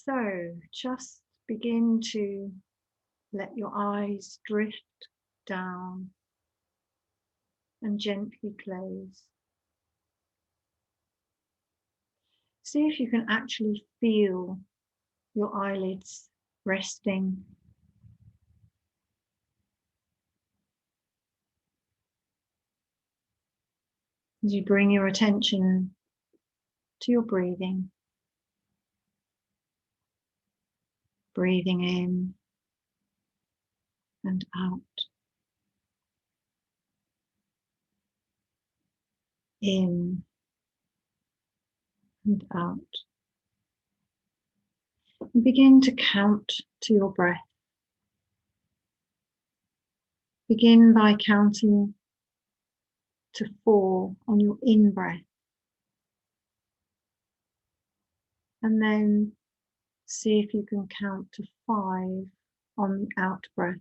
So just begin to let your eyes drift down and gently close. See if you can actually feel your eyelids resting. As you bring your attention to your breathing. Breathing in and out. In and out. And begin to count to your breath. Begin by counting to 4 on your in breath. And then see if you can count to 5 on the out breath.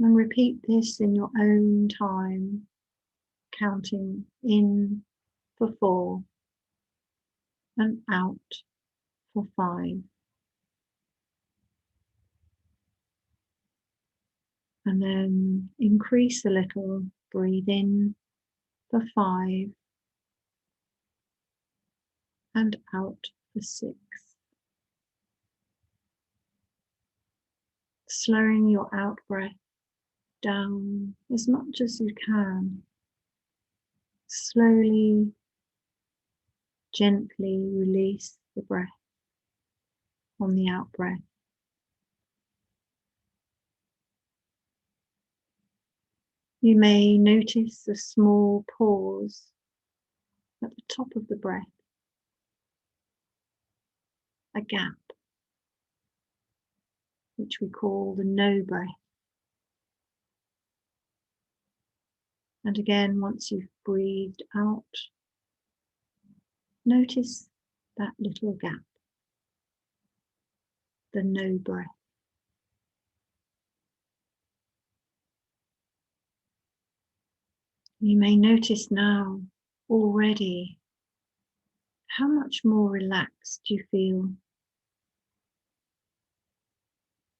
And repeat this in your own time, counting in for 4 and out for 5. And then increase a little, breathe in for 5 and out for 6. Slowing your out breath down as much as you can. Slowly, gently release the breath on the out breath. You may notice a small pause at the top of the breath, a gap, which we call the no breath. And again, once you've breathed out, notice that little gap, the no breath. You may notice now already how much more relaxed you feel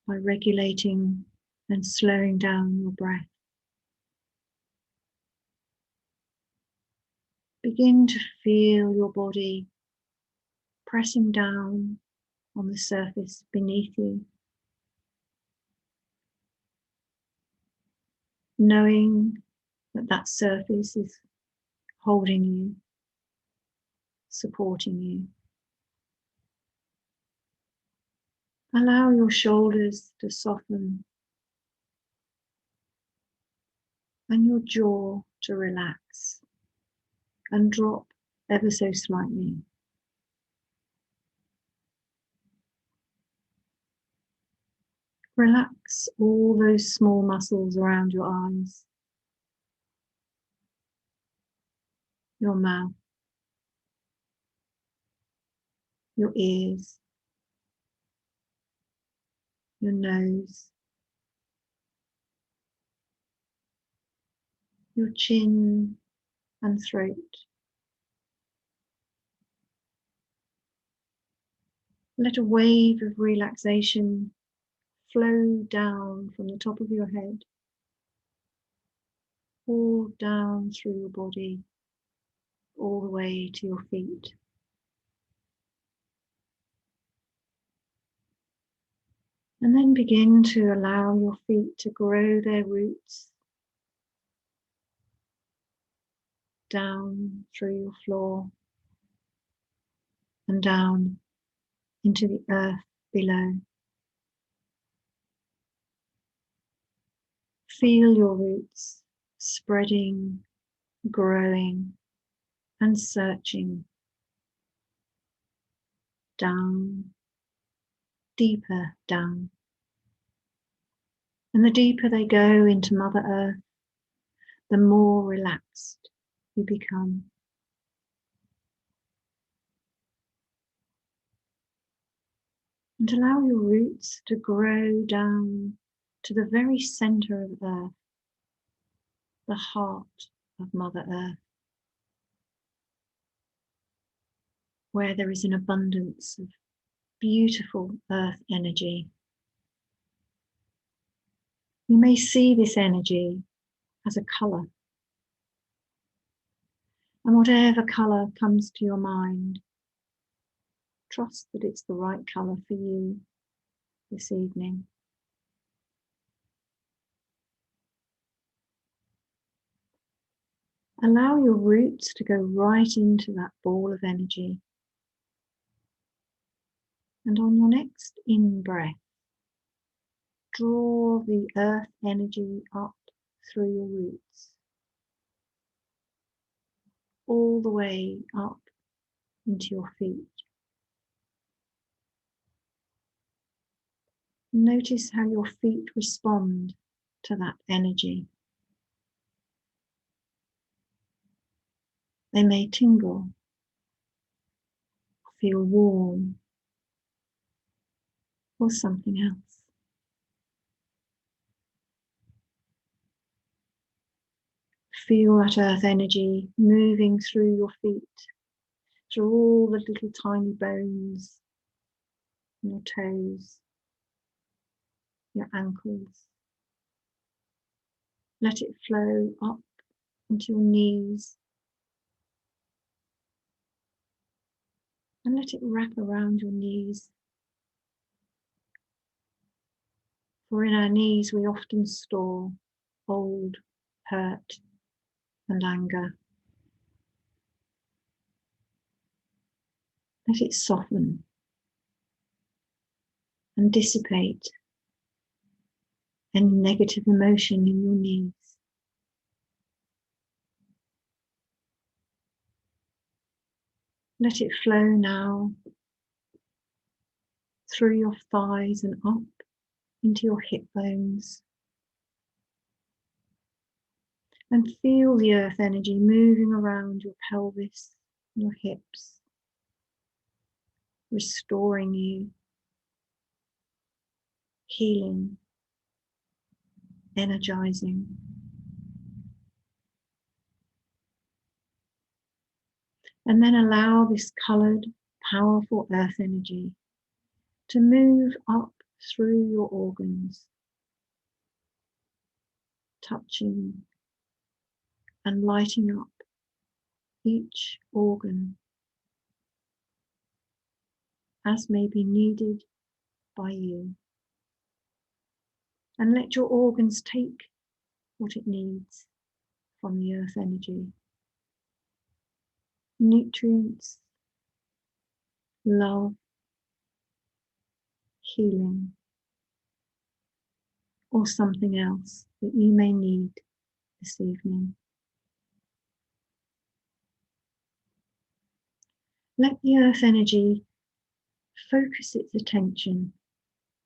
by regulating and slowing down your breath. Begin to feel your body pressing down on the surface beneath you, knowing that that surface is holding you, supporting you. Allow your shoulders to soften and your jaw to relax and drop ever so slightly. Relax all those small muscles around your eyes, your mouth, your ears, your nose, your chin and throat. Let a wave of relaxation flow down from the top of your head, all down through your body, all the way to your feet. And then begin to allow your feet to grow their roots down through your floor and down into the earth below. Feel your roots spreading, growing, and searching down, deeper down. And the deeper they go into Mother Earth, the more relaxed you become. And allow your roots to grow down to the very center of Earth, the heart of Mother Earth. where there is an abundance of beautiful earth energy. You may see this energy as a colour, and whatever colour comes to your mind, trust that it's the right colour for you this evening. Allow your roots to go right into that ball of energy. And on your next in-breath, draw the earth energy up through your roots, all the way up into your feet. Notice how your feet respond to that energy. They may tingle, feel warm, or something else. Feel that earth energy moving through your feet, through all the little tiny bones, your toes, your ankles. Let it flow up into your knees, and let it wrap around your knees. For in our knees we often store old hurt and anger. Let it soften and dissipate any negative emotion in your knees. Let it flow now through your thighs and up into your hip bones. And feel the earth energy moving around your pelvis, your hips, restoring you, healing, energizing. And then allow this coloured, powerful earth energy to move up through your organs, touching and lighting up each organ as may be needed by you. And let your organs take what it needs from the earth energy. Nutrients, love, healing, or something else that you may need this evening. Let the earth energy focus its attention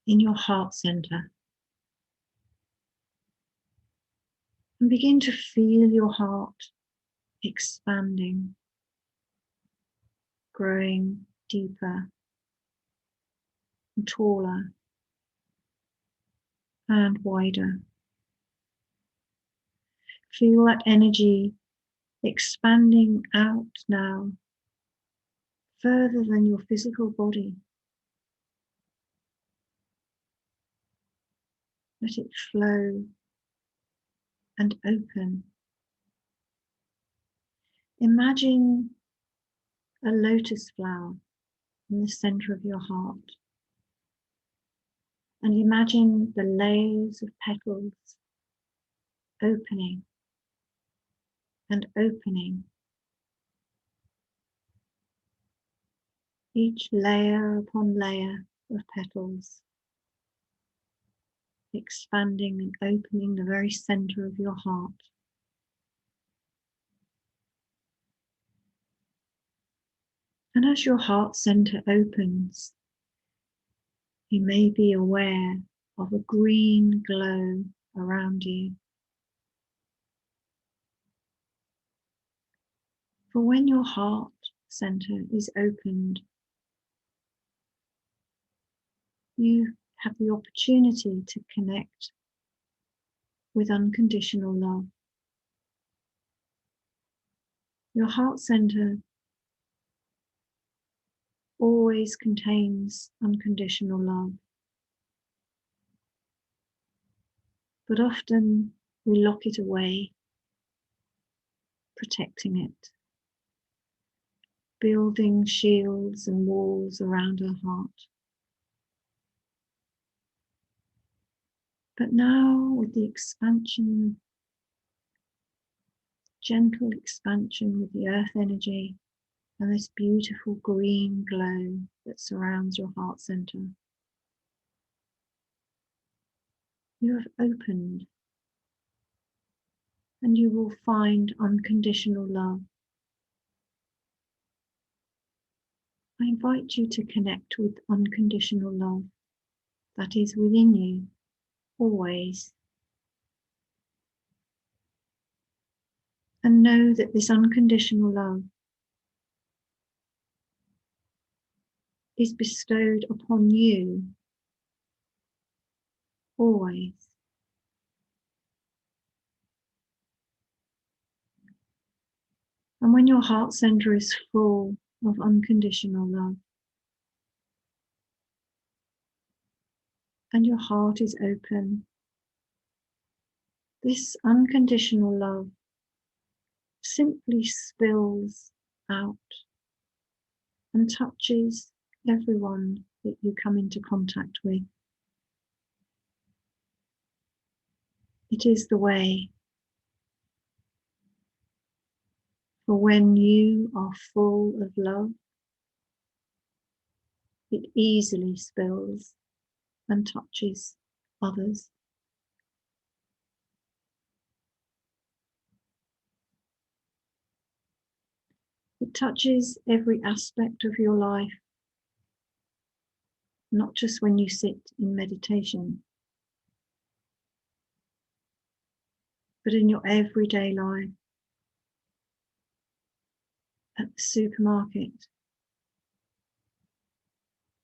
in your heart center and begin to feel your heart expanding, growing deeper and taller and wider. Feel that energy expanding out now, further than your physical body. Let it flow and open. Imagine a lotus flower in the center of your heart. And imagine the layers of petals opening and opening. Each layer upon layer of petals, expanding and opening the very center of your heart. And as your heart center opens, you may be aware of a green glow around you. For when your heart center is opened, you have the opportunity to connect with unconditional love. Your heart center always contains unconditional love. But often we lock it away, protecting it, building shields and walls around our heart. But now, with the expansion, gentle expansion with the earth energy and this beautiful green glow that surrounds your heart center, you have opened and you will find unconditional love. I invite you to connect with unconditional love that is within you always. And know that this unconditional love is bestowed upon you always. And when your heart center is full of unconditional love, and your heart is open, this unconditional love simply spills out and touches everyone that you come into contact with. It is the way. For when you are full of love, it easily spills and touches others. It touches every aspect of your life, not just when you sit in meditation, but in your everyday life, at the supermarket,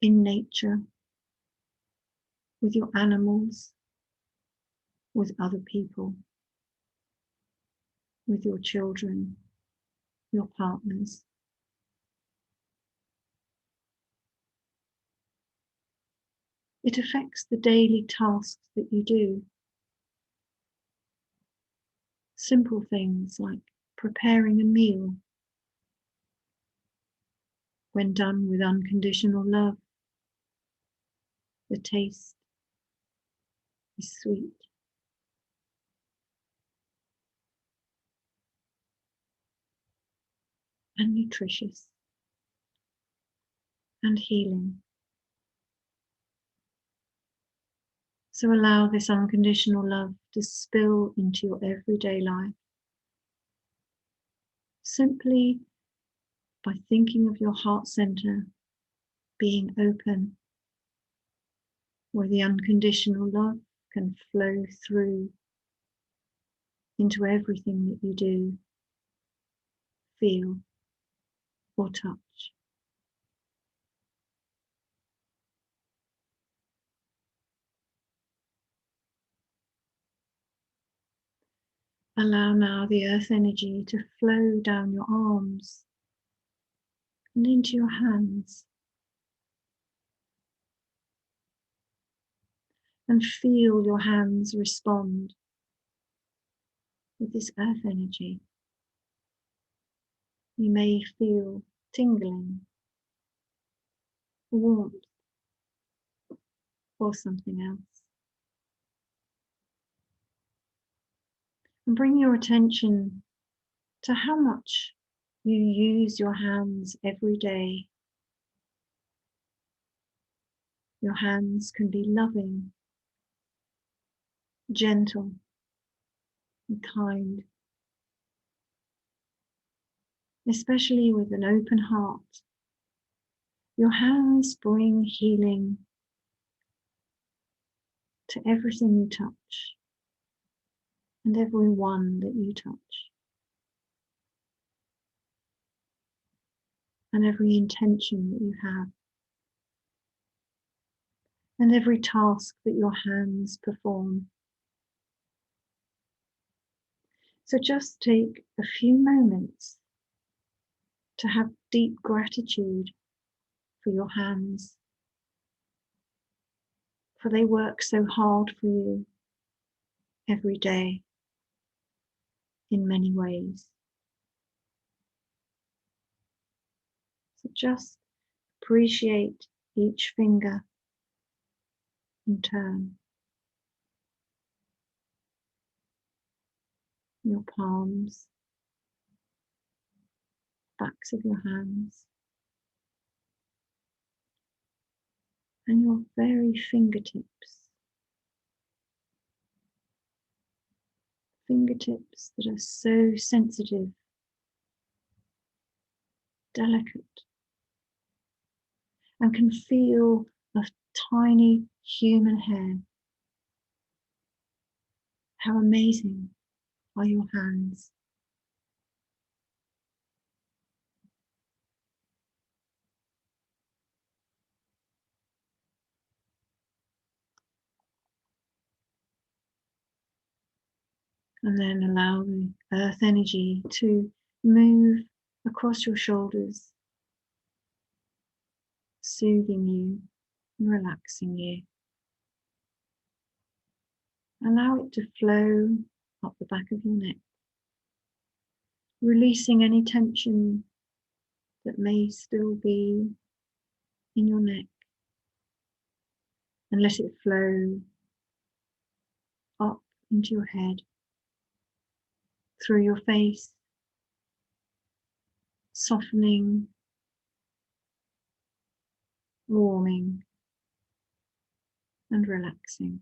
in nature, with your animals, with other people, with your children, your partners. It affects the daily tasks that you do. Simple things like preparing a meal. When done with unconditional love, the taste is sweet. And nutritious and healing. So allow this unconditional love to spill into your everyday life, simply by thinking of your heart center being open, where the unconditional love can flow through into everything that you do, feel, or touch. Allow now the earth energy to flow down your arms and into your hands. And feel your hands respond with this earth energy. You may feel tingling, warmth, or something else. And bring your attention to how much you use your hands every day. Your hands can be loving, gentle, and kind, especially with an open heart. Your hands bring healing to everything you touch and everyone that you touch, and every intention that you have, and every task that your hands perform. So just take a few moments to have deep gratitude for your hands, for they work so hard for you every day in many ways. So just appreciate each finger in turn. Your palms, backs of your hands, and your very fingertips. Fingertips that are so sensitive, delicate, and can feel a tiny human hair. How amazing are your hands? And then allow the earth energy to move across your shoulders, soothing you and relaxing you. Allow it to flow up the back of your neck, releasing any tension that may still be in your neck, and let it flow up into your head, through your face, softening, warming, and relaxing.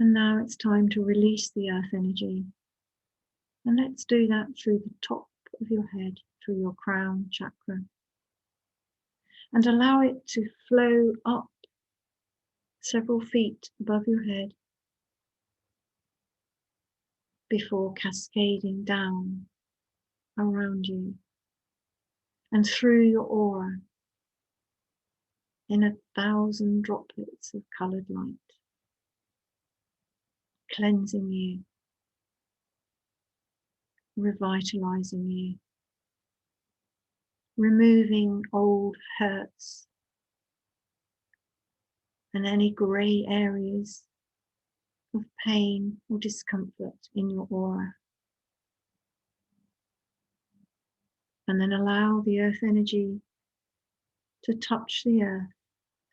And now it's time to release the earth energy. And let's do that through the top of your head, through your crown chakra. And allow it to flow up several feet above your head before cascading down around you and through your aura in 1,000 droplets of coloured light, cleansing you, revitalizing you, removing old hurts and any grey areas of pain or discomfort in your aura. And then allow the earth energy to touch the earth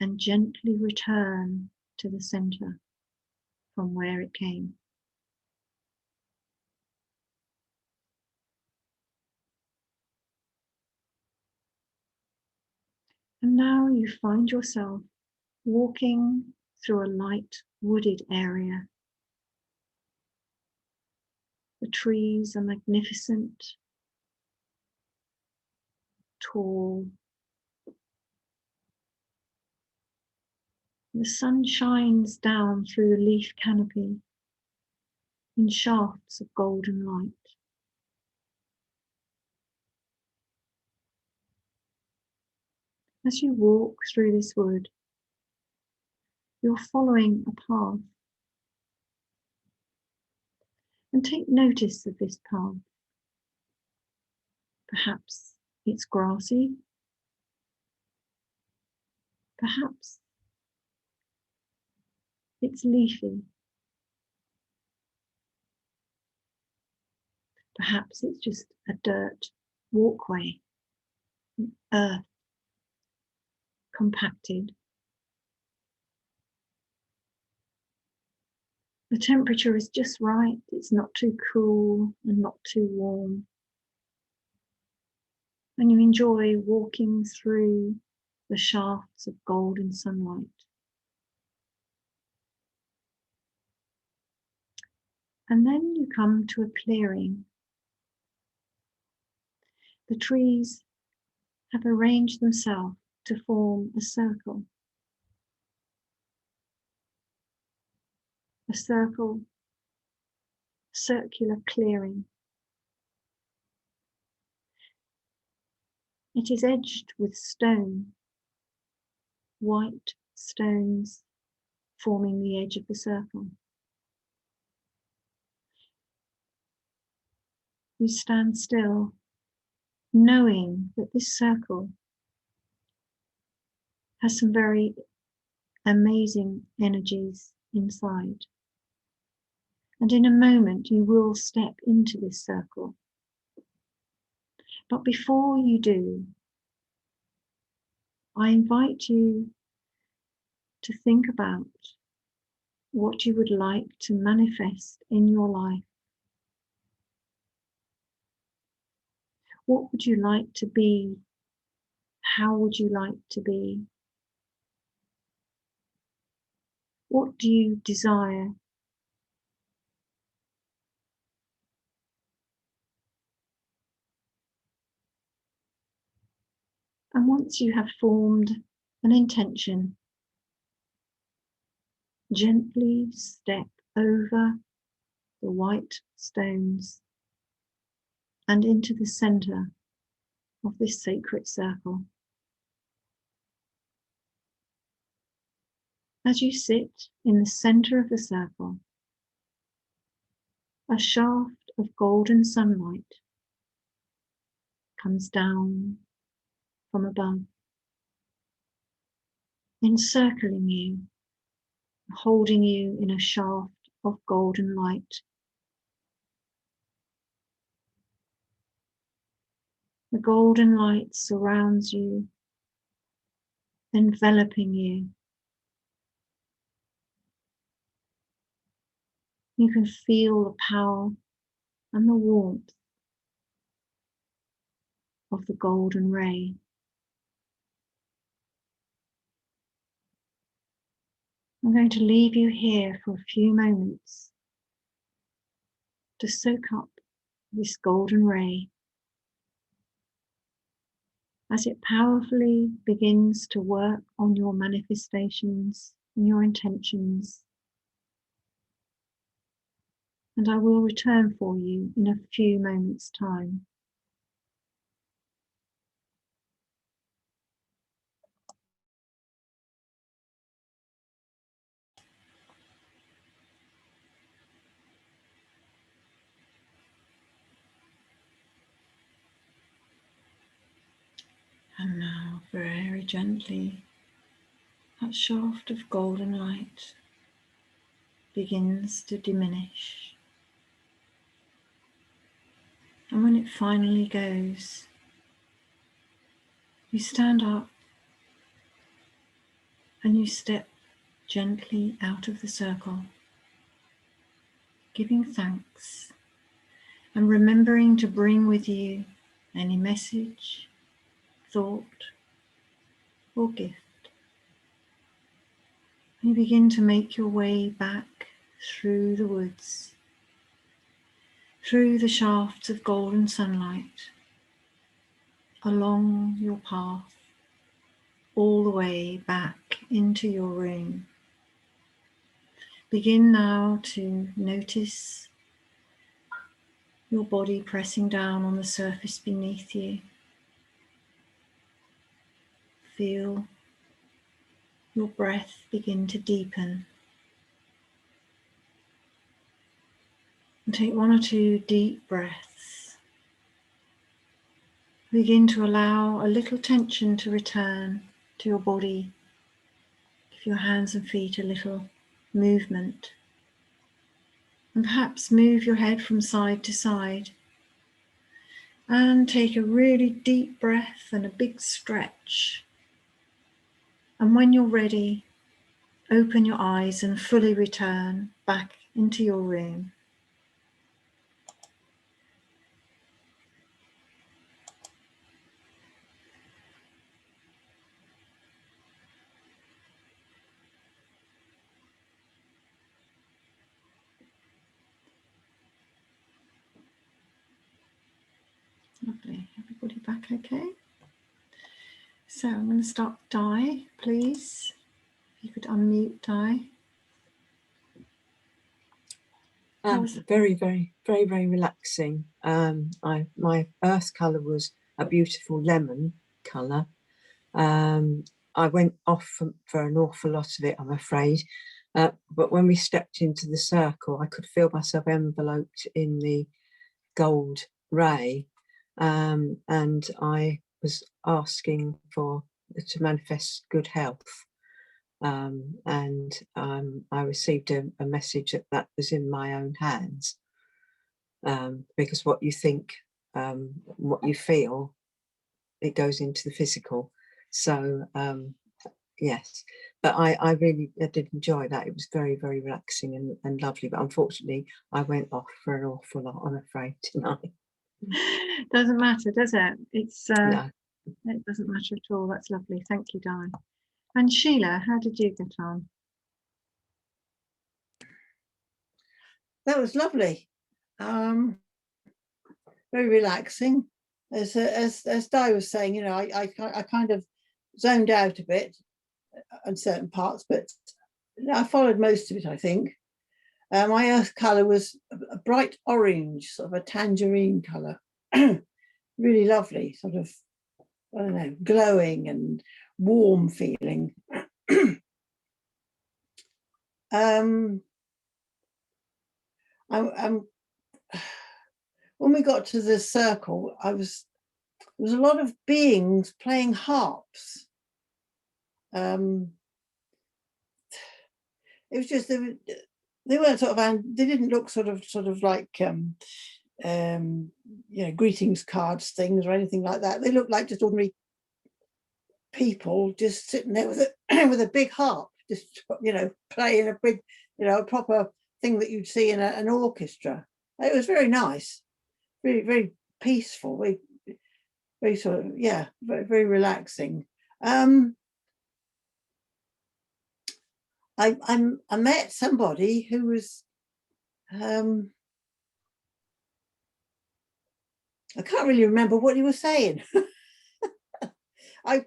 and gently return to the center from where it came. And now you find yourself walking through a light wooded area. The trees are magnificent, tall. The sun shines down through the leaf canopy in shafts of golden light. As you walk through this wood, you're following a path. And take notice of this path. Perhaps it's grassy. Perhaps it's leafy. Perhaps it's just a dirt walkway, earth compacted. The temperature is just right. It's not too cool and not too warm. And you enjoy walking through the shafts of golden sunlight. And then you come to a clearing. The trees have arranged themselves to form a circle. A circle, circular clearing. It is edged with stone, white stones forming the edge of the circle. you stand still, knowing that this circle has some very amazing energies inside. And in a moment, you will step into this circle. But before you do, I invite you to think about what you would like to manifest in your life. What would you like to be? How would you like to be? What do you desire? And once you have formed an intention, gently step over the white stones and into the center of this sacred circle. As you sit in the center of the circle, a shaft of golden sunlight comes down from above, encircling you, holding you in a shaft of golden light. The golden light surrounds you, enveloping you. You can feel the power and the warmth of the golden ray. I'm going to leave you here for a few moments to soak up this golden ray as it powerfully begins to work on your manifestations and your intentions. And I will return for you in a few moments' time. And now, very gently, that shaft of golden light begins to diminish. And when it finally goes, you stand up and you step gently out of the circle, giving thanks and remembering to bring with you any message, thought, or gift. You begin to make your way back through the woods, through the shafts of golden sunlight, along your path, all the way back into your room. Begin now to notice your body pressing down on the surface beneath you. Feel your breath begin to deepen. And take 1 or 2 deep breaths. Begin to allow a little tension to return to your body. Give your hands and feet a little movement. And perhaps move your head from side to side. And take a really deep breath and a big stretch. And when you're ready, open your eyes and fully return back into your room. Lovely. Everybody back okay? So I'm going to start Di, please. If you could unmute Di. Very, very, very, very relaxing. My earth colour was a beautiful lemon colour. I went off for an awful lot of it, I'm afraid. But when we stepped into the circle, I could feel myself enveloped in the gold Ray, and I was asking to manifest good health. And I received a message that was in my own hands, because what you think, what you feel, it goes into the physical. So yes, but I really did enjoy that. It was very, very relaxing and lovely. But unfortunately, I went off for an awful lot, I'm afraid, tonight. Doesn't matter, does it? It's No. it doesn't matter at all. That's lovely. Thank you, Di. And Sheila, how did you get on? That was lovely. Very relaxing. As Di was saying, you know, I kind of zoned out a bit on certain parts, but I followed most of it, I think. My earth colour was a bright orange, sort of a tangerine colour. Really lovely, sort of, I don't know, glowing and warm feeling. When we got to the circle, there was a lot of beings playing harps. It was just they weren't sort of, they didn't look sort of like you know, greetings cards things or anything like that. They looked like just ordinary people just sitting there with with a big harp, just, you know, playing a big, you know, a proper thing that you'd see in an orchestra. It was very nice, very, very peaceful, very, very sort of, yeah, very, very relaxing. I met somebody who was, I can't really remember what he was saying. I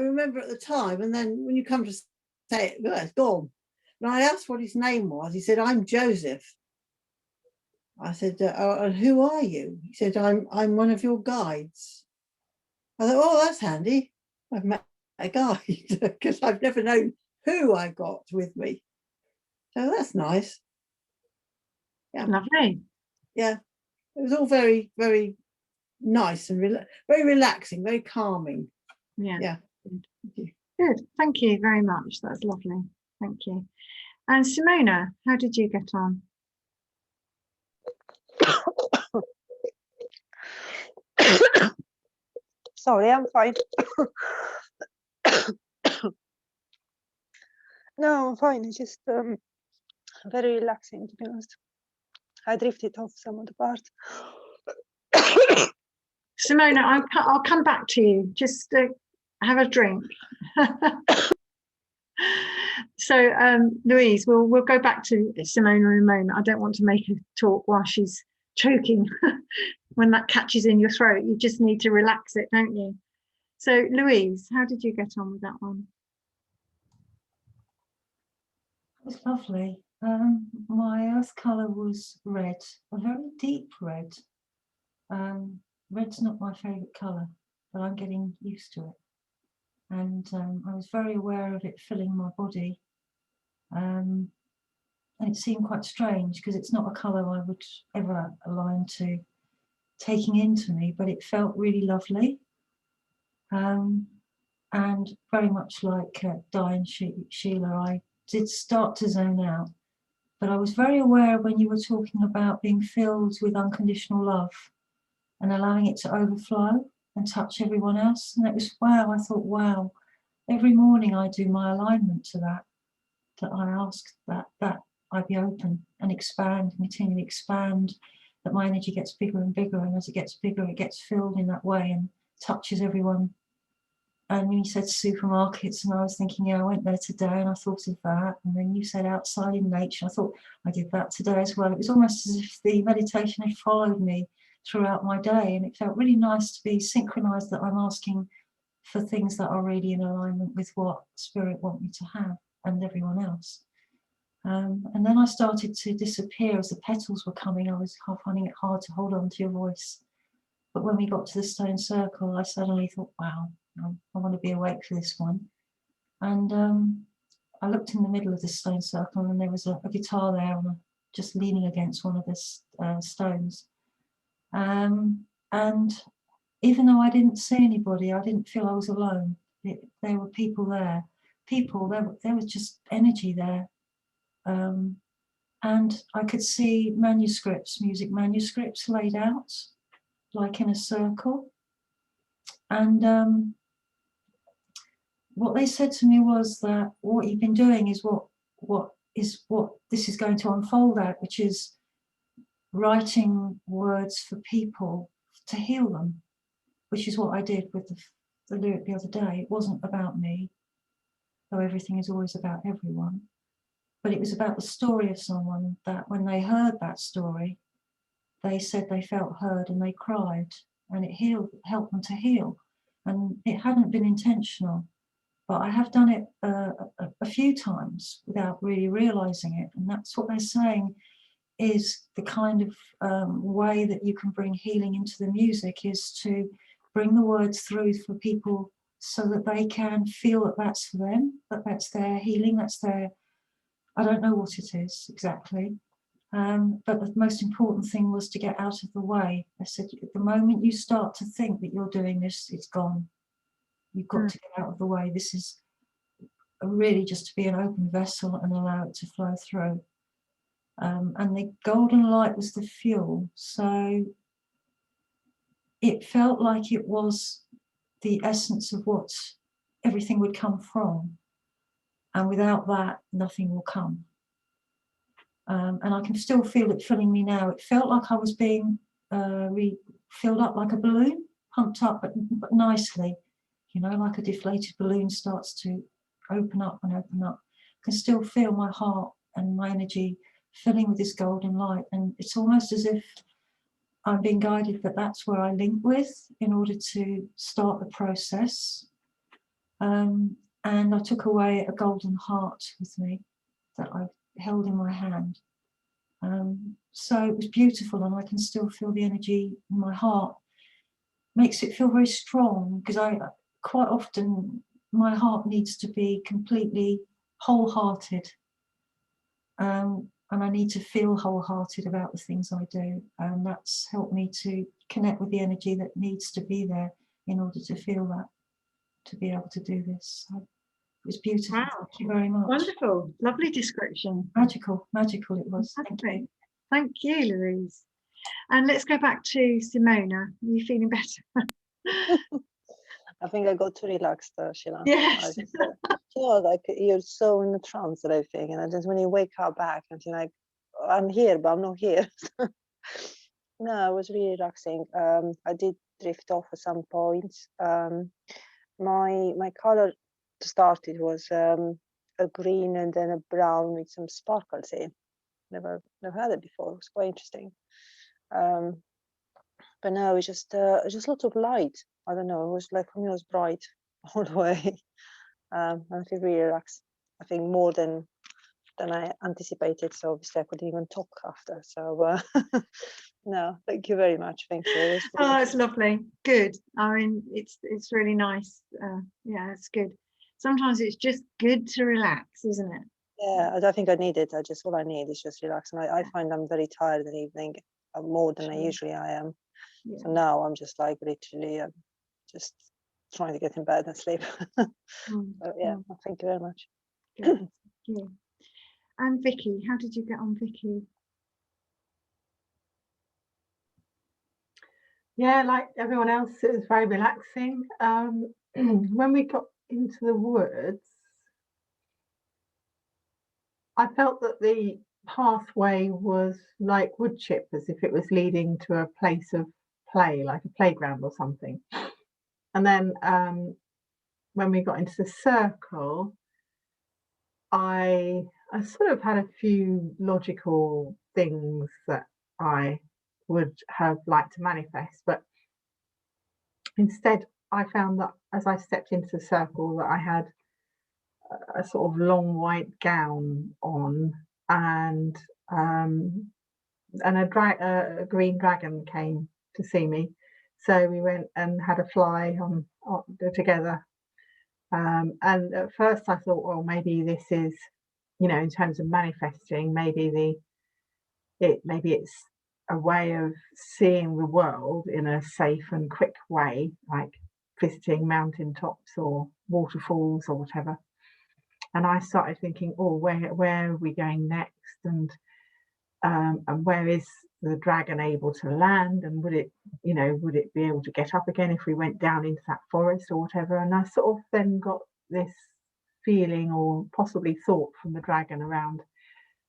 remember at the time, and then when you come to say it, well, it's gone. And I asked what his name was. He said, "I'm Joseph." I said, "Oh, and who are you?" He said, I'm one of your guides." I thought, "Oh, that's handy. I've met a guide," because I've never known who I got with me. So that's nice. Yeah. Lovely. Yeah. It was all very, very nice and very relaxing, very calming. Yeah. Yeah. Good. Thank you very much. That's lovely. Thank you. And Simona, how did you get on? Sorry, I'm fine. No, I'm fine. It's just very relaxing, to be honest. I drifted off some of the parts. Simona, I'll come back to you. Just have a drink. So, Louise, we'll go back to Simona in a moment. I don't want to make her talk while she's choking. When that catches in your throat, you just need to relax it, don't you? So, Louise, how did you get on with that one? It was lovely. My earth colour was red, a very deep red. Red's not my favourite colour, but I'm getting used to it. And I was very aware of it filling my body. And it seemed quite strange because it's not a colour I would ever align to taking into me, but it felt really lovely. And very much like Di and Sheila, I did start to zone out. But I was very aware when you were talking about being filled with unconditional love and allowing it to overflow and touch everyone else. And it was, wow, I thought, wow, every morning I do my alignment to that I ask that I be open and expand, continually expand, that my energy gets bigger and bigger. And as it gets bigger, it gets filled in that way and touches everyone. And you said supermarkets, and I was thinking, yeah, I went there today and I thought of that. And then you said outside in nature. I thought I did that today as well. It was almost as if the meditation had followed me throughout my day. And it felt really nice to be synchronized that I'm asking for things that are really in alignment with what Spirit want me to have and everyone else. And then I started to disappear as the petals were coming. I was finding it hard to hold on to your voice. But when we got to the stone circle, I suddenly thought, wow, I want to be awake for this one. And I looked in the middle of the stone circle, and there was a guitar there, and just leaning against one of the stones. And even though I didn't see anybody, I didn't feel I was alone. There were people there. There was just energy there. And I could see manuscripts, music manuscripts laid out, like in a circle. And what they said to me was that what you've been doing is what this is going to unfold at, which is writing words for people to heal them, which is what I did with the lyric the other day. It wasn't about me, though everything is always about everyone. But it was about the story of someone that when they heard that story, they said they felt heard and they cried, and it helped them to heal. And it hadn't been intentional, but I have done it a few times without really realizing it. And that's what they're saying is the kind of way that you can bring healing into the music, is to bring the words through for people so that they can feel that that's for them, that that's their healing, that's their, I don't know what it is exactly, but the most important thing was to get out of the way. I said, the moment you start to think that you're doing this, it's gone. You've got to get out of the way. This is really just to be an open vessel and allow it to flow through. And the golden light was the fuel. So it felt like it was the essence of what everything would come from. And without that, nothing will come. And I can still feel it filling me now. It felt like I was being filled up like a balloon, pumped up, but nicely, you know, like a deflated balloon starts to open up and open up. I can still feel my heart and my energy filling with this golden light. And it's almost as if I'm being guided that that's where I link with in order to start the process. And I took away a golden heart with me that I held in my hand. So it was beautiful, and I can still feel the energy in my heart. Makes it feel very strong, because I quite often, my heart needs to be completely wholehearted. And I need to feel wholehearted about the things I do. And that's helped me to connect with the energy that needs to be there in order to feel that, to be able to do this. So it was beautiful. Wow. Thank you very much. Wonderful, lovely description. Magical it was. Thank you. Thank you, Louise. And let's go back to Simona. Are you feeling better? I think I got too relaxed, Sheila. Yes. You know, like you're so in a trance and everything, and just when you wake up back and you're like, I'm here, but I'm not here. No, it was really relaxing. I did drift off at some points. My color to start it was a green and then a brown with some sparkles in. Never had it before. It was quite interesting. But no, it's just lots of light. I don't know. It was like, for me, it was bright all the way. I feel really relaxed. I think more than I anticipated. So obviously I couldn't even talk after. So no, thank you very much. Thank you. Really Oh, it's lovely. Good. I mean, it's really nice. Yeah, it's good. Sometimes it's just good to relax, isn't it? yeah, I don't think I need it. All I need is just relax. And I find I'm very tired in the evening, more than I usually am. Yeah. So now I'm just like literally just trying to get in bed and sleep. So yeah, thank you very much. Good. Thank you. And Vicky, how did you get on, Vicky? Yeah, like everyone else, it was very relaxing. When we got into the woods, I felt that the pathway was like wood chip, as if it was leading to a place of play, like a playground or something. And then when we got into the circle, I sort of had a few logical things that I would have liked to manifest, but instead I found that as I stepped into the circle that I had a sort of long white gown on, and a green dragon came to see me. So we went and had a fly on together. And at first I thought, well, maybe this is, you know, in terms of manifesting, maybe it's a way of seeing the world in a safe and quick way, like visiting mountaintops or waterfalls or whatever. And I started thinking, oh, where are we going next? And where is the dragon able to land? And would it be able to get up again if we went down into that forest or whatever? And I sort of then got this feeling, or possibly thought from the dragon, around,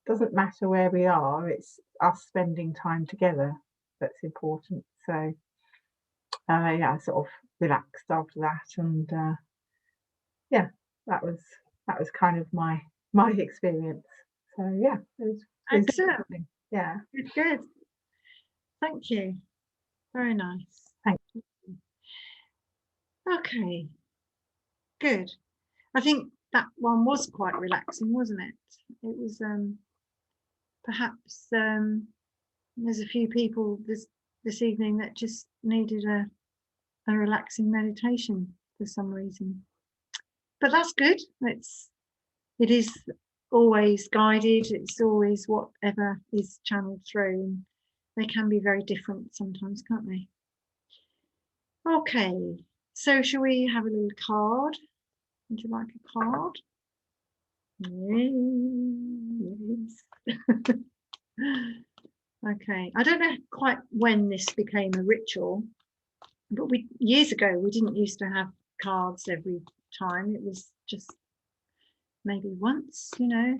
doesn't matter where we are, it's us spending time together that's important. So yeah, I sort of relaxed after that, and yeah, that was kind of my experience. So yeah, it was Excellent. interesting. Yeah, Good. Thank you. Very nice. Thank you. Okay. Good. I think that one was quite relaxing, wasn't it? It was perhaps there's a few people this evening that just needed a relaxing meditation for some reason. But that's good. It is always guided. It's always whatever is channeled through. And they can be very different sometimes, can't they? Okay, so shall we have a little card? Would you like a card? Yes. Okay, I don't know quite when this became a ritual, but years ago we didn't used to have cards every time. It was just maybe once, every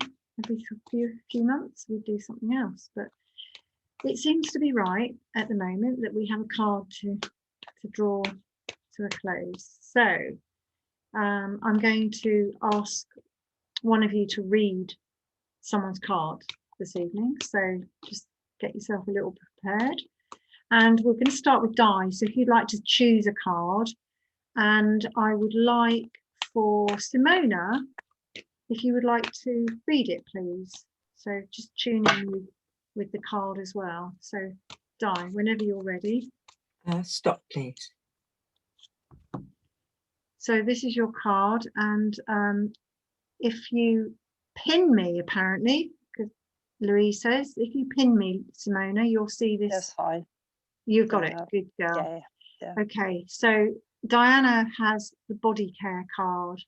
few months we'd do something else. But it seems to be right at the moment that we have a card to draw to a close. So I'm going to ask one of you to read someone's card this evening. So just get yourself a little prepared. And we're going to start with Di. So if you'd like to choose a card, and I would like for Simona, if you would like to read it, please. So just tune in with the card as well. So Di, whenever you're ready. Stop, please. So this is your card, and if you pin me, apparently, because Louise says, if you pin me, Simona, you'll see this. That's fine. You've got it. Good girl. Yeah. Okay, so Diana has the body care card.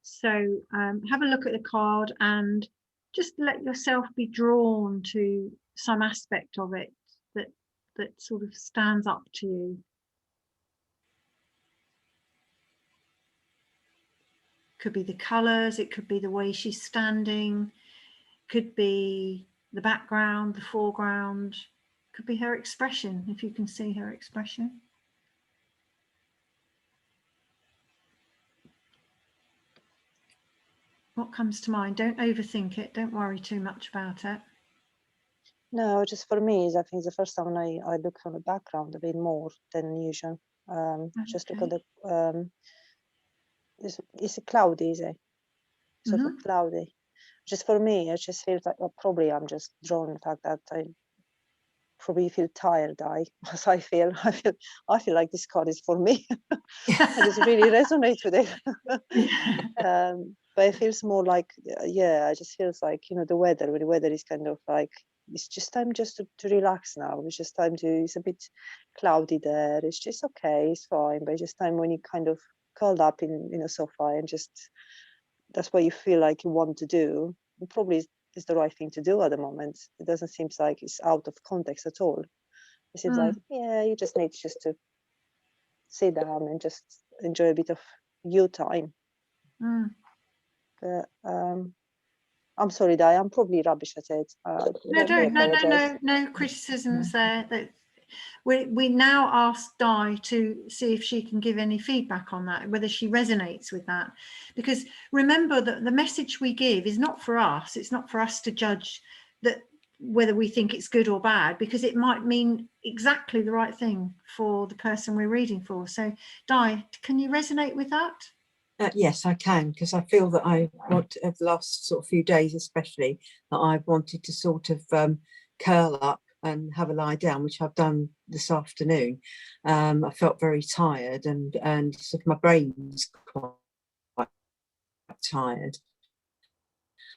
So have a look at the card and just let yourself be drawn to some aspect of it that sort of stands up to you. Could be the colours, it could be the way she's standing, could be the background, the foreground, could be her expression, if you can see her expression. What comes to mind? Don't overthink it, don't worry too much about it. No, just for me, I think it's the first time I look on the background a bit more than usual. Just look at the it's cloudy, is it? Sort of cloudy. Just for me, it just feels like, well, probably I'm just drawn to the fact that I probably feel tired. As I feel like this card is for me. I just really resonate with it. But it feels more like, yeah, it just feels like, the weather is kind of like, it's just time just to relax now. It's just time it's a bit cloudy there. It's just okay, it's fine. But it's just time when you kind of curled up in a sofa and just, that's what you feel like you want to do. It probably is the right thing to do at the moment. It doesn't seem like it's out of context at all. It seems like, yeah, you just need just to sit down and just enjoy a bit of you time. But I'm sorry, Di, I'm probably rubbish at it. No criticisms there. We now ask Di to see if she can give any feedback on that, whether she resonates with that. Because remember that the message we give is not for us. It's not for us to judge that whether we think it's good or bad, because it might mean exactly the right thing for the person we're reading for. So Di, can you resonate with that? Yes, I can, because I feel that I want, over the last sort of few days especially, that I've wanted to sort of curl up and have a lie down, which I've done this afternoon. I felt very tired, and sort of my brain's quite tired.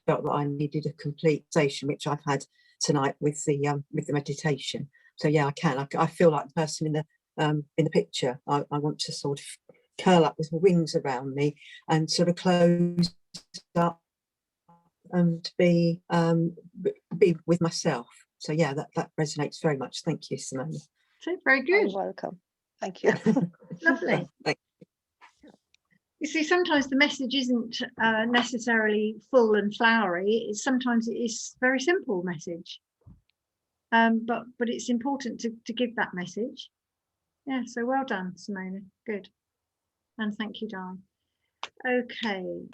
Felt that I needed a complete station, which I've had tonight with the meditation. So yeah, I can. I feel like the person in the picture. I want to sort of curl up with wings around me and sort of close up and be with myself. So yeah, that resonates very much. Thank you, Simone. So very You're good. welcome. Thank you. Lovely. You see, sometimes the message isn't necessarily full and flowery. Sometimes it is very simple message. But it's important to give that message. Yeah, so well done, Simona. Good. And thank you, Di. Okay.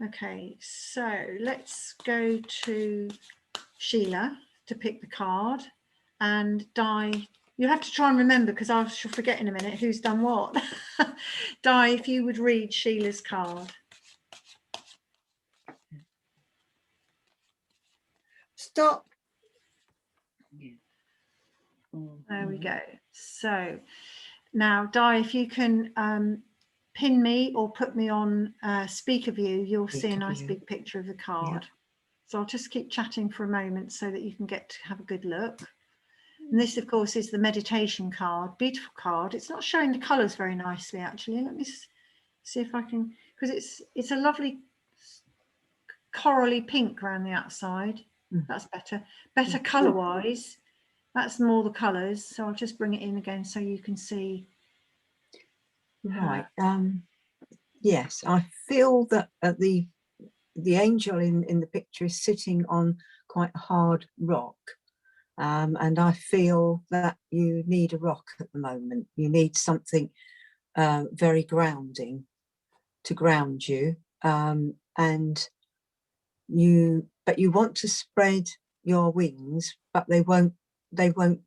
Okay, so let's go to Sheila to pick the card. And Di, you have to try and remember, because I shall forget in a minute who's done what. Di, if you would read Sheila's card. Stop. There we go. So now, Di, if you can pin me or put me on speaker view, you'll see a nice big picture of the card. Yeah. So I'll just keep chatting for a moment so that you can get to have a good look. And this, of course, is the meditation card. Beautiful card. It's not showing the colours very nicely, actually. Let me see if I can, because it's a lovely corally pink around the outside. That's better. Better colour-wise. That's more the colours. So I'll just bring it in again so you can see. Right. Yes, I feel that the angel in the picture is sitting on quite a hard rock. And I feel that you need a rock at the moment. You need something very grounding to ground you. But you want to spread your wings, but they won't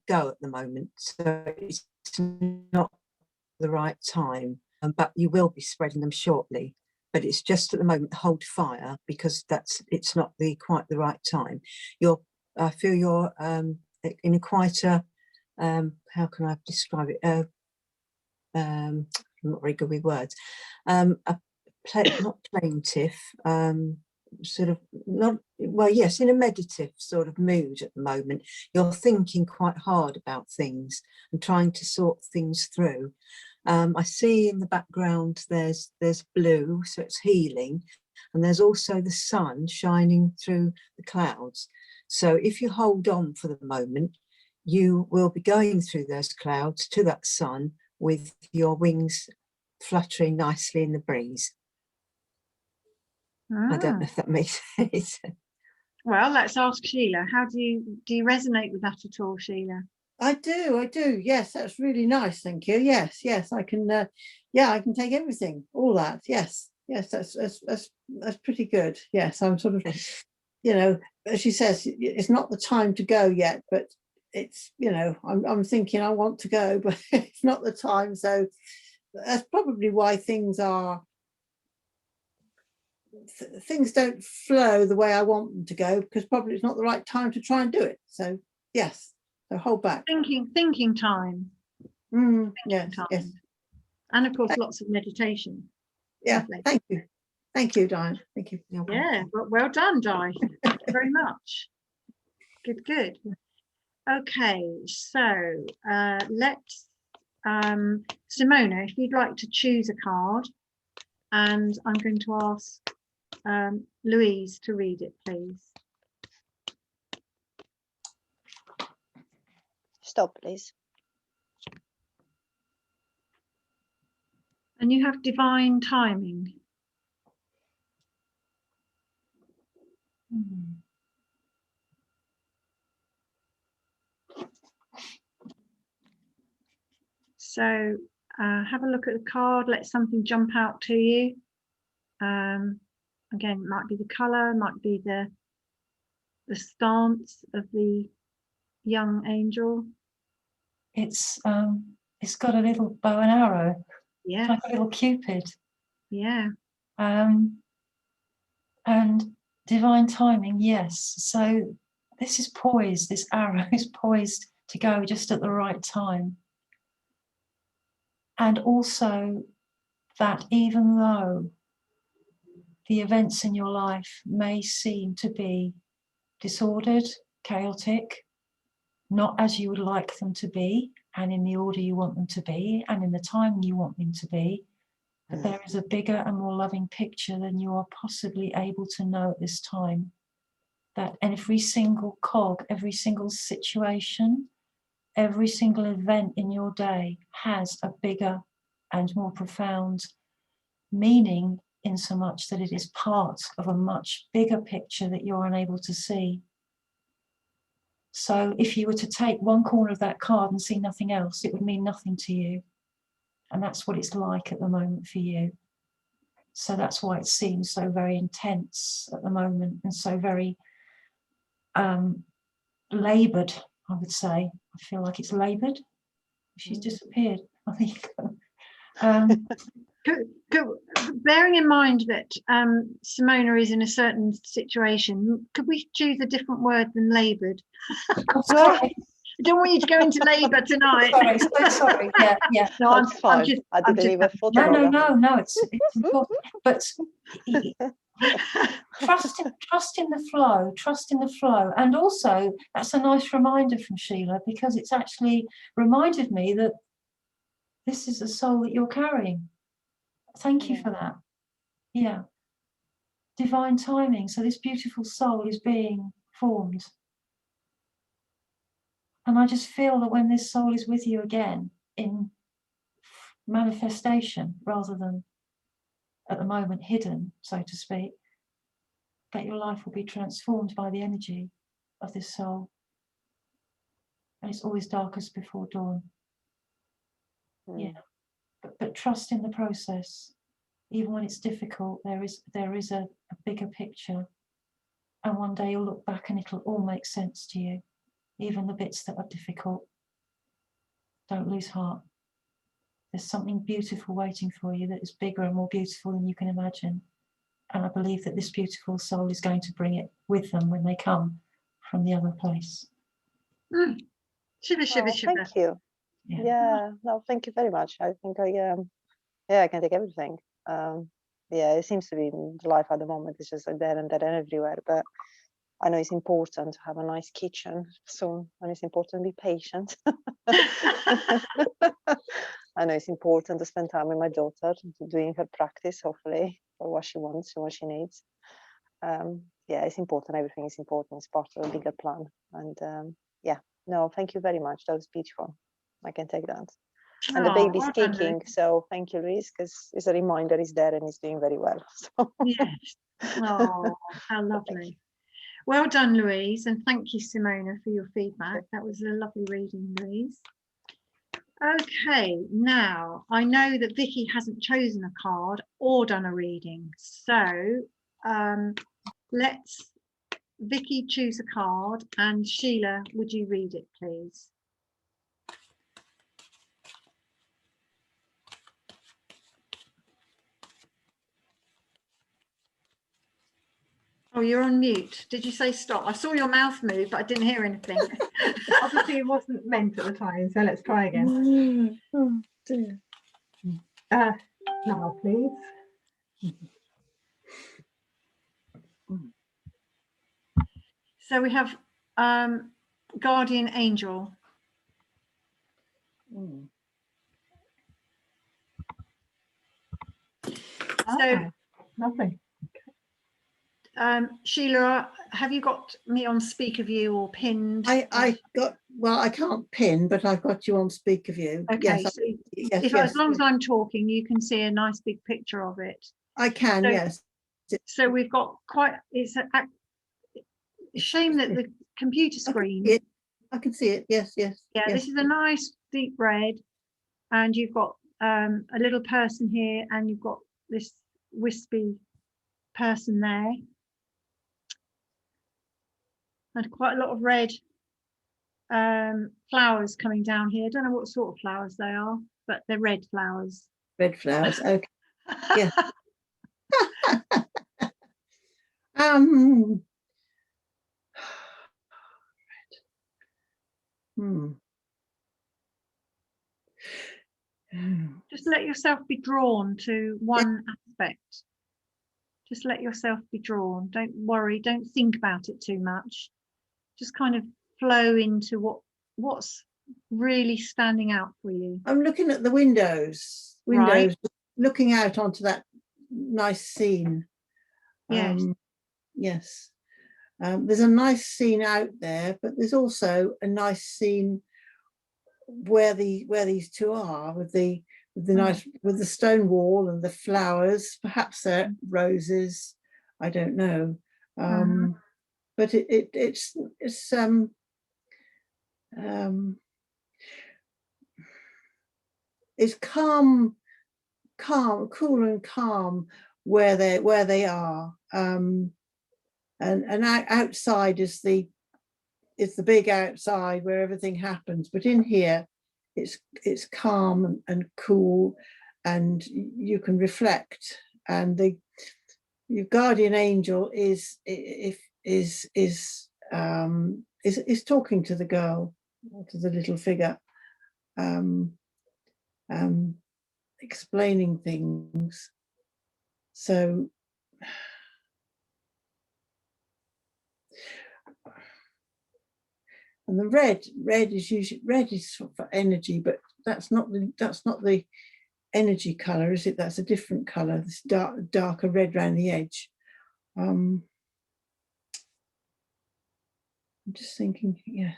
go at the moment. So it's not the right time. But you will be spreading them shortly. But it's just at the moment, hold fire, because it's not quite the right time. I feel you're in a quite a how can I describe it? I'm not very good with words. Not plaintive, sort of not well. Yes, in a meditative sort of mood at the moment. You're thinking quite hard about things and trying to sort things through. I see in the background there's blue, so it's healing, and there's also the sun shining through the clouds. So if you hold on for the moment, you will be going through those clouds to that sun with your wings fluttering nicely in the breeze. I don't know if that makes sense. Well, let's ask Sheila. How do you resonate with that at all, Sheila? I do. Yes, that's really nice. Thank you. Yes, I can. I can take everything, all that. Yes, that's pretty good. Yes, I'm sort of, as she says, it's not the time to go yet, but it's, I'm thinking I want to go, but it's not the time. So that's probably why things don't flow the way I want them to go, because probably it's not the right time to try and do it. So yes. So hold back. Thinking time. Yes. And of course, lots of meditation. Yeah. Lovely. Thank you, Diane. Thank you. Yeah. Well done, Di. Thank you very much. Good. Okay. So let's Simona, if you'd like to choose a card, and I'm going to ask Louise to read it, please. Stop, please. And you have divine timing. So have a look at the card, let something jump out to you. Again, it might be the colour, might be the stance of the young angel. It's got a little bow and arrow. Yeah. Like a little Cupid. Yeah. And divine timing, yes. So this is poised, this arrow is poised to go just at the right time. And also that even though the events in your life may seem to be disordered, chaotic, not as you would like them to be, and in the order you want them to be, and in the time you want them to be, but there is a bigger and more loving picture than you are possibly able to know at this time. That every single cog, every single situation, every single event in your day has a bigger and more profound meaning, in so much that it is part of a much bigger picture that you're unable to see. So if you were to take one corner of that card and see nothing else, it would mean nothing to you. And that's what it's like at the moment for you. So that's why it seems so very intense at the moment, and so very laboured, I would say. I feel like it's laboured. She's disappeared, I think. Bearing in mind that Simona is in a certain situation, could we choose a different word than laboured? Sorry. I don't want you to go into labour tonight. Sorry, so sorry. Yeah. No, That's fine. I didn't even photograph. No, it's important. But trust in the flow. And also, that's a nice reminder from Sheila, because it's actually reminded me that this is the soul that you're carrying. Thank you for that. Yeah. Divine timing. So this beautiful soul is being formed. And I just feel that when this soul is with you again in manifestation, rather than at the moment hidden, so to speak, that your life will be transformed by the energy of this soul. And it's always darkest before dawn. Yeah. But trust in the process. Even when it's difficult, there is a bigger picture. And one day you'll look back and it'll all make sense to you. Even the bits that are difficult. Don't lose heart. There's something beautiful waiting for you that is bigger and more beautiful than you can imagine. And I believe that this beautiful soul is going to bring it with them when they come from the other place. Shiver, shiver, shiver. Thank you. Yeah, no, thank you very much. I think I can take everything. Yeah, it seems to be the life at the moment is just like there and everywhere. But I know it's important to have a nice kitchen soon, and it's important to be patient. I know it's important to spend time with my daughter, doing her practice, hopefully, for what she wants and what she needs. Yeah, it's important. Everything is important. It's part of a bigger plan. And yeah, no, thank you very much. That was beautiful. I can take that. And the baby's well done, kicking, Louise. so thank you, Louise, because it's a reminder he's there and he's doing very well. So. Yes. Oh, how lovely. Well done, Louise, and thank you, Simona, for your feedback. That was a lovely reading, Louise. Okay, now I know that Vicky hasn't chosen a card or done a reading, so let's Vicky choose a card, and Sheila, would you read it, please? Oh, you're on mute. Did you say stop? I saw your mouth move, but I didn't hear anything. Obviously it wasn't meant at the time, so let's try again. Oh dear. Now please. So we have Guardian Angel. So Lovely. Sheila, have you got me on speaker view or pinned? I got, well, I can't pin, but I've got you on speaker view. Okay, Yes, so yes, as long as I'm talking, you can see a nice big picture of it. I can, so, yes. So we've got quite, it's a shame that the computer screen. I can see it, yes. Yeah, yes. This is a nice deep red, and you've got a little person here, and you've got this wispy person there. And quite a lot of red flowers coming down here. I don't know what sort of flowers they are, but they're red flowers. Red flowers, okay. Yeah. Just let yourself be drawn to one aspect. Just let yourself be drawn. Don't worry, don't think about it too much. Just kind of flow into what's really standing out for you. I'm looking at the windows, Right. looking out onto that nice scene. Yes. Yes. There's a nice scene out there, but there's also a nice scene where these two are, with the nice, with the stone wall and the flowers. Perhaps they're roses. I don't know. But it's calm, cool and calm where they are. And outside is the big outside where everything happens, but in here it's calm and cool, and you can reflect. And your guardian angel is talking to the girl, to the little figure, explaining things. So and the red is usually for energy, but that's not the energy color, is it? That's a different color. This darker red around the edge. I'm just thinking, yes.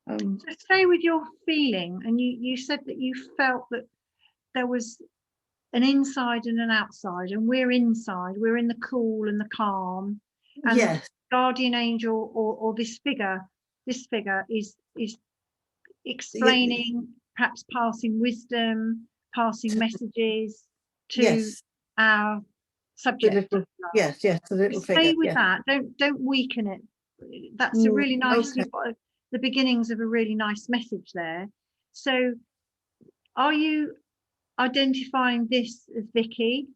So stay with your feeling, and you said that you felt that there was an inside and an outside, and we're inside, we're in the cool and the calm, and Yes. the guardian angel or this figure is explaining, perhaps passing wisdom, passing messages to Yes. our subject. Yes, the little Stay figure. with that. Don't weaken it. That's a really nice. Okay. You've got the beginnings of a really nice message there. So, are you identifying this as Vicky?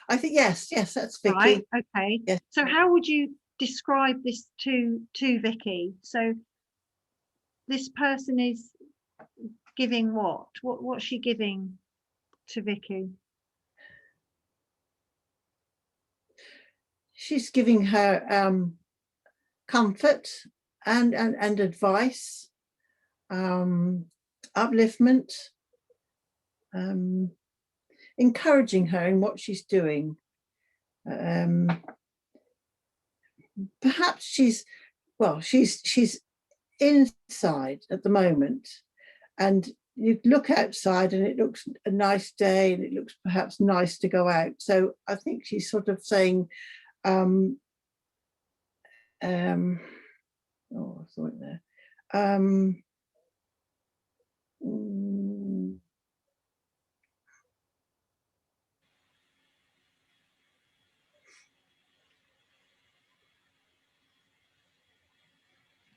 I think yes, that's Vicky. Right. Okay. Yes. So, how would you describe this to Vicky? So, this person is giving what? What's she giving to Vicky? She's giving her comfort and advice, upliftment, encouraging her in what she's doing. Perhaps she's inside at the moment, and you look outside and it looks a nice day, and it looks perhaps nice to go out. So I think she's sort of saying, oh, I saw it there.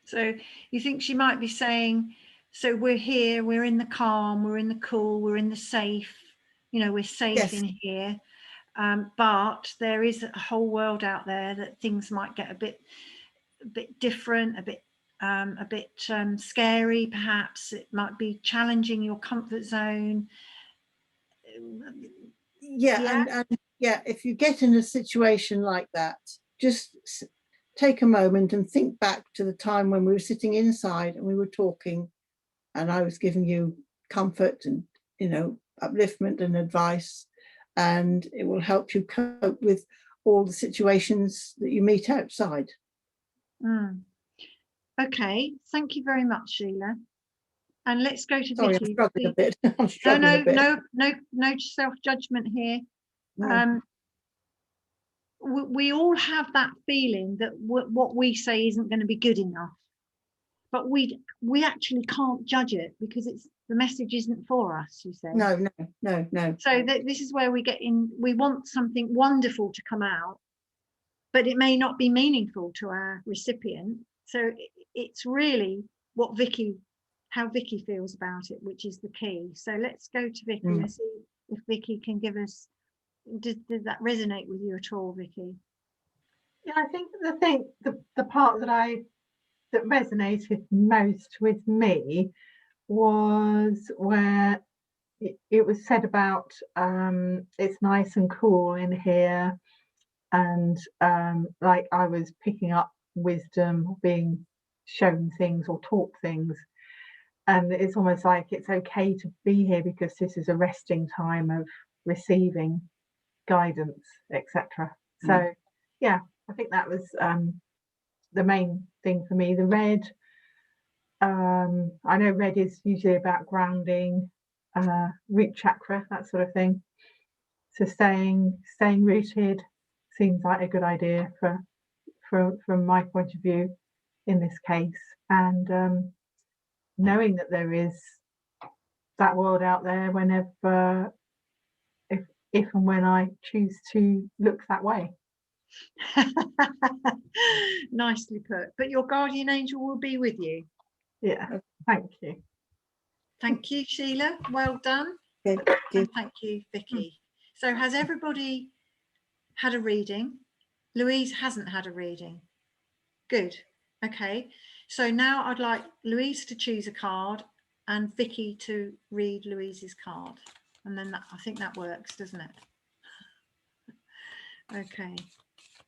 So you think she might be saying, so we're here, we're in the calm, we're in the cool, we're in the safe, we're safe. Yes. In here. But there is a whole world out there that things might get a bit different, a bit scary, perhaps. It might be challenging your comfort zone. And if you get in a situation like that, just take a moment and think back to the time when we were sitting inside and we were talking, and I was giving you comfort and upliftment and advice, and it will help you cope with all the situations that you meet outside. Okay, thank you very much, Sheila. And let's go to Sorry, Vicky. I'm struggling a bit. I'm struggling a bit. No self-judgment here. We all have that feeling that what we say isn't going to be good enough, but we actually can't judge it because the message isn't for us, you say. No. So this is where we get in. We want something wonderful to come out, but it may not be meaningful to our recipient. So it's really how Vicky feels about it, which is the key. So let's go to Vicky and see if Vicky can give us. Did that resonate with you at all, Vicky? Yeah, I think the part that resonated most with me was where it was said about it's nice and cool in here, and like I was picking up wisdom, or being shown things or taught things, and it's almost like it's okay to be here because this is a resting time of receiving guidance, etc. So yeah, I think that was the main thing for me. The red, I know red is usually about grounding, root chakra, that sort of thing. So staying rooted seems like a good idea from my point of view in this case, and knowing that there is that world out there whenever, if and when I choose to look that way. Nicely put. But your guardian angel will be with you. Yeah, thank you. Thank you, Sheila. Well done. Okay, And thank you, Vicky. So has everybody had a reading? Louise hasn't had a reading. Good. Okay. So now I'd like Louise to choose a card and Vicky to read Louise's card. And then I think that works, doesn't it? Okay.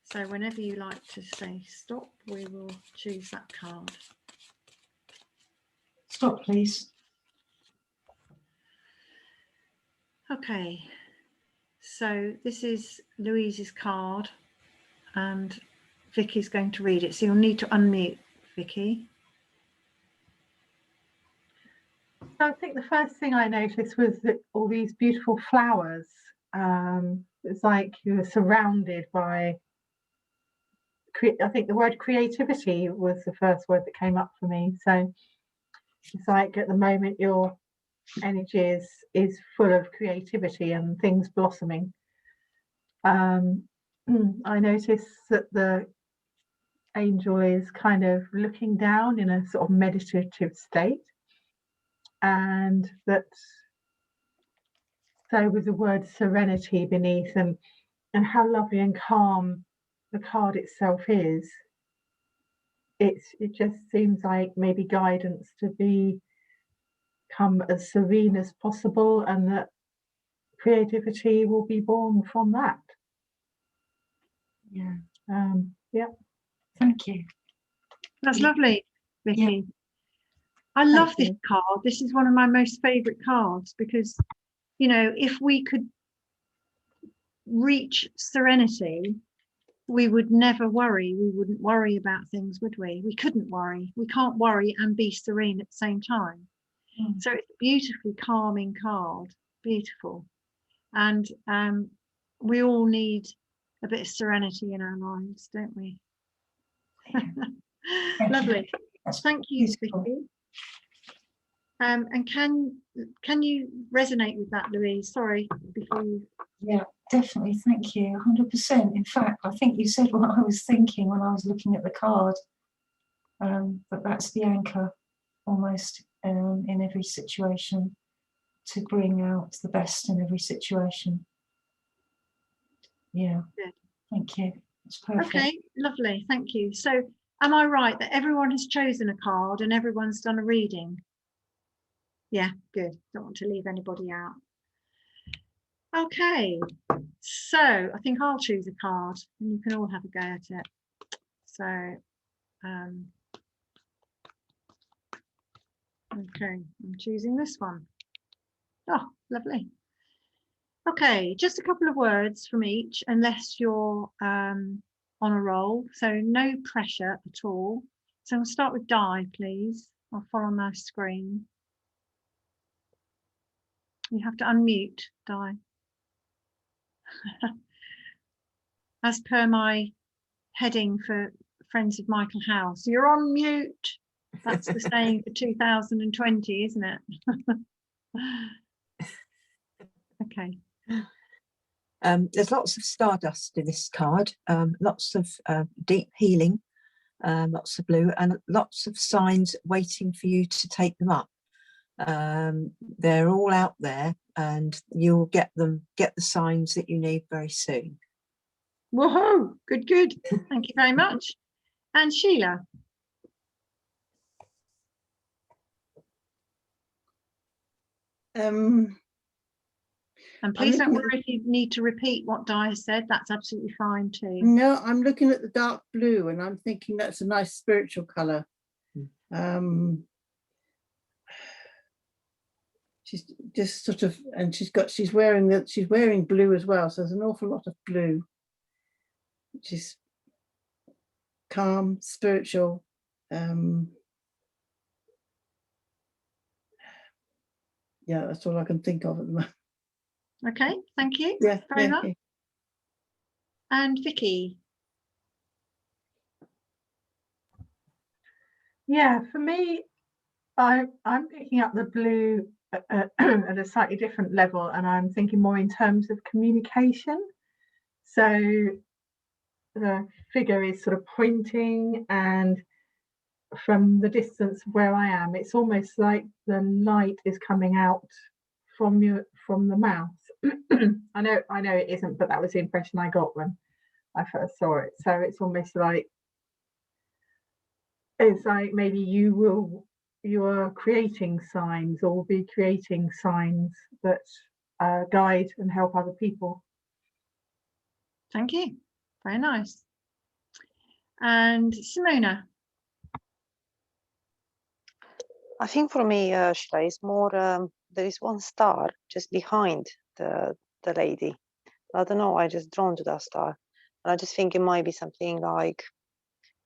So whenever you like to say stop, we will choose that card. Stop, please. Okay. So this is Louise's card and Vicky's going to read it. So you'll need to unmute, Vicky. I think the first thing I noticed was that all these beautiful flowers. It's like you were surrounded by, I think the word creativity was the first word that came up for me. So it's like at the moment your energy is full of creativity and things blossoming. I noticed that the angel is kind of looking down in a sort of meditative state, and that so with the word serenity beneath, and how lovely and calm the card itself is. It just seems like maybe guidance to become as serene as possible, and that creativity will be born from that. Yeah. Yeah. Thank you. That's lovely, Vicky. Yeah. I love this card. This is one of my most favourite cards because, you know, if we could reach serenity, we would never worry. We wouldn't worry about things, would we? We couldn't worry. We can't worry and be serene at the same time. So it's a beautifully calming card, beautiful. And we all need a bit of serenity in our lives, don't we? Lovely. Thank you, Vicky. And can you resonate with that, Louise? Sorry, before you. Yeah, definitely. Thank you. 100%. In fact, I think you said what I was thinking when I was looking at the card. But that's the anchor, almost in every situation, to bring out the best in every situation. Yeah. Good. Thank you. It's perfect. Okay, lovely. Thank you. So, am I right that everyone has chosen a card and everyone's done a reading? Yeah, good. Don't want to leave anybody out. Okay, so I think I'll choose a card and you can all have a go at it. So, okay, I'm choosing this one. Oh, lovely. Okay, just a couple of words from each, unless you're on a roll. So no pressure at all. So we'll start with Di, please. I'll follow my screen. You have to unmute, Di. As per my heading for Friends of Michael House, you're on mute. That's the saying for 2020, isn't it? Okay. There's lots of stardust in this card, lots of deep healing, lots of blue, and lots of signs waiting for you to take them up. They're all out there and you'll get the signs that you need very soon. Woohoo! Good, good. Thank you very much. And Sheila. And please don't looking at worry if you need to repeat what Di has said, that's absolutely fine too. No, I'm looking at the dark blue and I'm thinking that's a nice spiritual color. She's just sort of, and she's wearing blue as well. So there's an awful lot of blue, which is calm, spiritual. Yeah, that's all I can think of at the moment. Okay, thank you Yeah, very yeah, much. yeah. And Vicky. Yeah, for me, I'm picking up the blue at a slightly different level, and I'm thinking more in terms of communication. So the figure is sort of pointing, and from the distance where I am, it's almost like the light is coming out from the mouth. I know it isn't, but that was the impression I got when I first saw it. So it's almost like maybe you are creating signs, or will be creating signs that guide and help other people. Thank you. Very nice. And Simona. I think for me, Sheila, it's more, there is one star just behind the lady. I don't know, I just drawn to that star. And I just think it might be something like,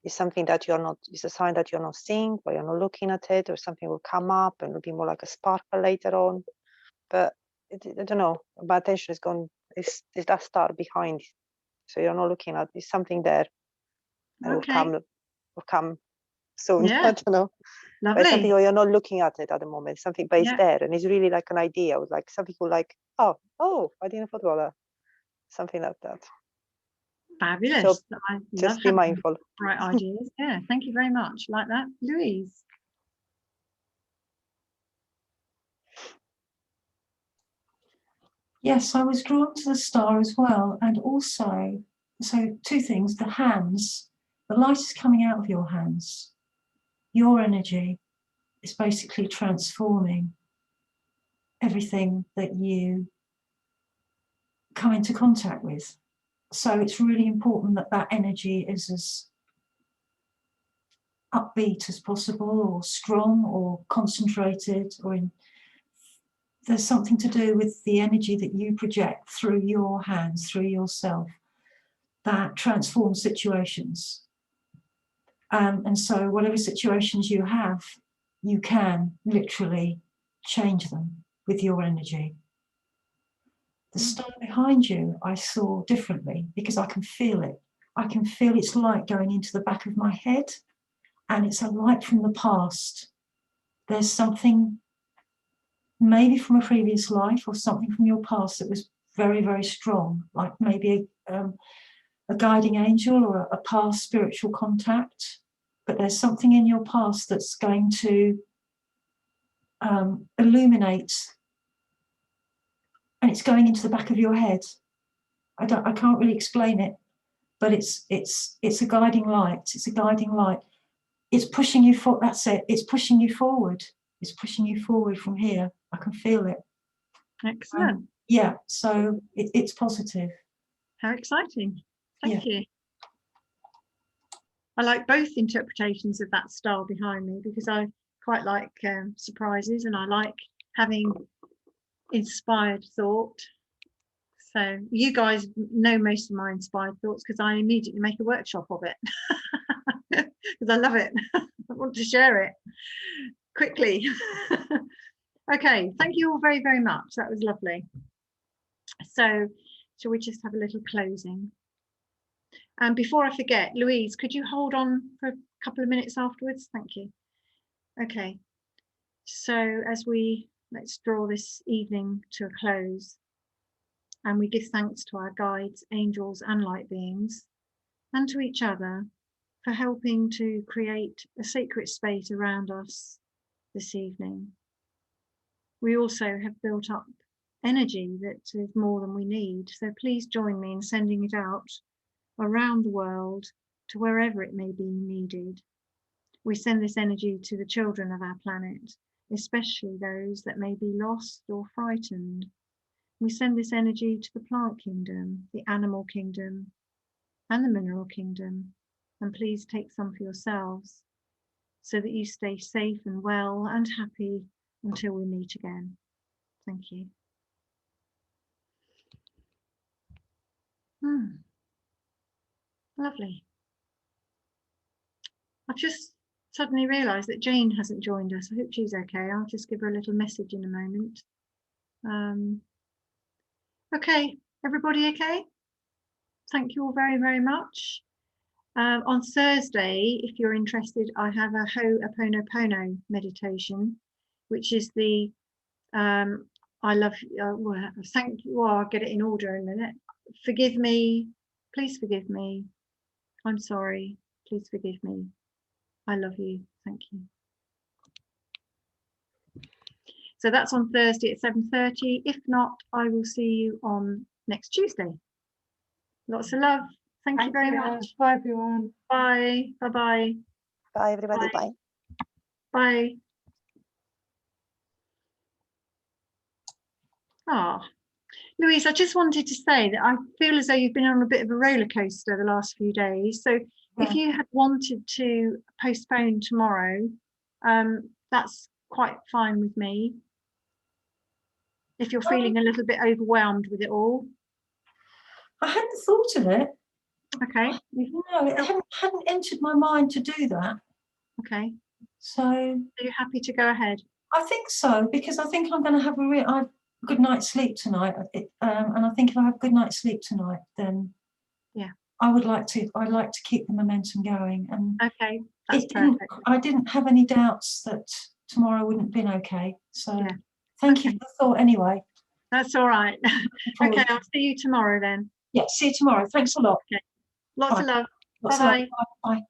it's something that you're not, it's a sign that you're not seeing, but you're not looking at it, or something will come up and it'll be more like a sparkle later on. But I don't know, my attention is gone, is that star behind. So you're not looking at, it's something there that will come soon. Yeah. I don't know. But Lovely. it's something you're not looking at it at the moment, something, but it's Yeah. there, and it's really like an idea. Like some people like, oh, I didn't thought about that. Something like that. Fabulous. So I love just be having mindful. bright ideas. Yeah, thank you very much. Like that. Louise. Yes, I was drawn to the star as well. And also, so two things, the hands, the light is coming out of your hands. Your energy is basically transforming everything that you come into contact with. So it's really important that that energy is as upbeat as possible, or strong, or concentrated, or there's something to do with the energy that you project through your hands, through yourself, that transforms situations. And so whatever situations you have, you can literally change them with your energy. The star behind you, I saw differently because I can feel it. I can feel its light going into the back of my head, and it's a light from the past. There's something maybe from a previous life or something from your past that was very, very strong, like maybe a guiding angel or a past spiritual contact. But there's something in your past that's going to illuminate, and it's going into the back of your head. I can't really explain it, but it's a guiding light. It's a guiding light. It's pushing you forward. That's it. It's pushing you forward. It's pushing you forward from here. I can feel it. Excellent. Yeah, so it's positive. How exciting. Thank Yeah. you. I like both interpretations of that star behind me because I quite like surprises, and I like having inspired thought. So you guys know most of my inspired thoughts because I immediately make a workshop of it because I love it. I want to share it quickly. Okay, thank you all very, very much. That was lovely. So shall we just have a little closing? And before I forget, Louise, could you hold on for a couple of minutes afterwards? Thank you. Okay, so let's draw this evening to a close, and we give thanks to our guides, angels and light beings, and to each other for helping to create a sacred space around us this evening. We also have built up energy that is more than we need, so please join me in sending it out around the world to wherever it may be needed. We send this energy to the children of our planet, especially those that may be lost or frightened, We send this energy to the plant kingdom, the animal kingdom, and the mineral kingdom. And please take some for yourselves so that you stay safe and well and happy until we meet again. Thank you. Lovely. I've just suddenly realised that Jane hasn't joined us. I hope she's okay. I'll just give her a little message in a moment. Okay, everybody okay? Thank you all very, very much. On Thursday, if you're interested, I have a Ho'oponopono meditation, which is the I love well, thank you. Well, I'll get it in order in a minute. Forgive me, please forgive me. I'm sorry, please forgive me. I love you, thank you. So that's on Thursday at 7:30. If not, I will see you on next Tuesday. Lots of love. Thank you very much. Bye, everyone. Bye. Bye-bye. Bye, everybody. Bye. Bye. Bye. Ah, Louise, I just wanted to say that I feel as though you've been on a bit of a roller coaster the last few days. So if you had wanted to postpone tomorrow, that's quite fine with me. If you're feeling a little bit overwhelmed with it all. I hadn't thought of it. Okay. No, it hadn't entered my mind to do that. Okay. So Are you happy to go ahead? I think so, because I think I'm going to have a good night's sleep tonight. And I think if I have a good night's sleep tonight, then yeah, I'd like to keep the momentum going. And okay, that's perfect. I didn't have any doubts that tomorrow wouldn't have been okay. So yeah. Thank you for the thought anyway. That's all right. Okay, I'll see you tomorrow then. Yeah, see you tomorrow. Thanks a lot. Okay. Lots of love. Lots of love. Bye-bye. Bye.